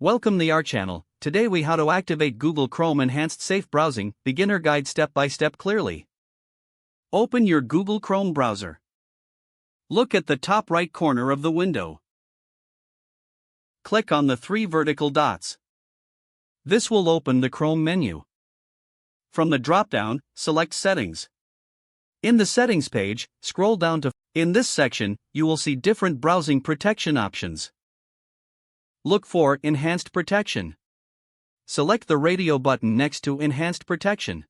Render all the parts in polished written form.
Welcome to our channel. Today we how to activate Google Chrome Enhanced Safe Browsing Beginner Guide step by step clearly. Open your Google Chrome browser. Look at the top right corner of the window. Click on the three vertical dots. This will open the Chrome menu. From the drop-down, select Settings. In the Settings page, scroll down to. In this section, you will see different browsing protection options. Look for Enhanced Protection. Select the radio button next to Enhanced Protection.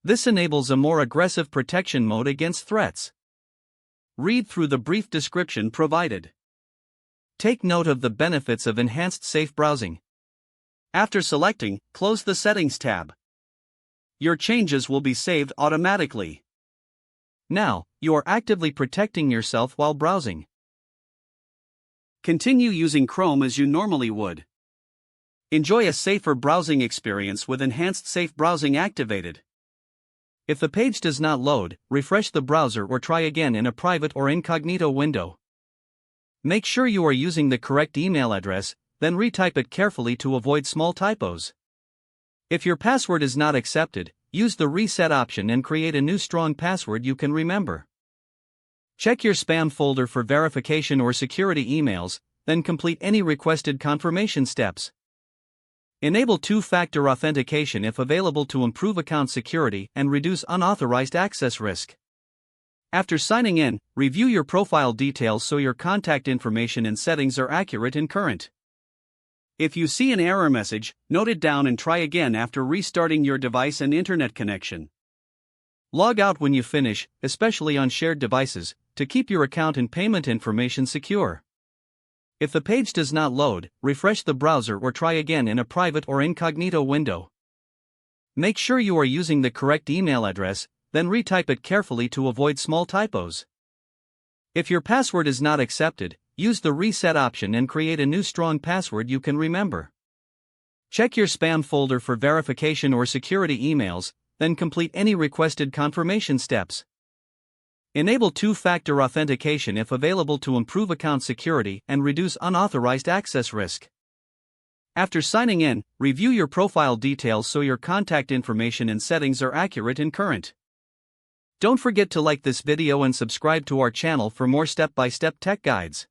This enables a more aggressive protection mode against threats. Read through the brief description provided. Take note of the benefits of Enhanced Safe Browsing. After selecting, close the Settings tab. Your changes will be saved automatically. Now, you are actively protecting yourself while browsing. Continue using Chrome as you normally would. Enjoy a safer browsing experience with Enhanced Safe Browsing activated. If the page does not load, refresh the browser or try again in a private or incognito window. Make sure you are using the correct email address, then retype it carefully to avoid small typos. If your password is not accepted, use the reset option and create a new strong password you can remember. Check your spam folder for verification or security emails, then complete any requested confirmation steps. Enable two-factor authentication if available to improve account security and reduce unauthorized access risk. After signing in, review your profile details so your contact information and settings are accurate and current. If you see an error message, note it down and try again after restarting your device and internet connection. Log out when you finish, especially on shared devices, to keep your account and payment information secure. If the page does not load, refresh the browser or try again in a private or incognito window. Make sure you are using the correct email address, then retype it carefully to avoid small typos. If your password is not accepted, use the reset option and create a new strong password you can remember. Check your spam folder for verification or security emails, then complete any requested confirmation steps. Enable two-factor authentication if available to improve account security and reduce unauthorized access risk. After signing in, review your profile details so your contact information and settings are accurate and current. Don't forget to like this video and subscribe to our channel for more step-by-step tech guides.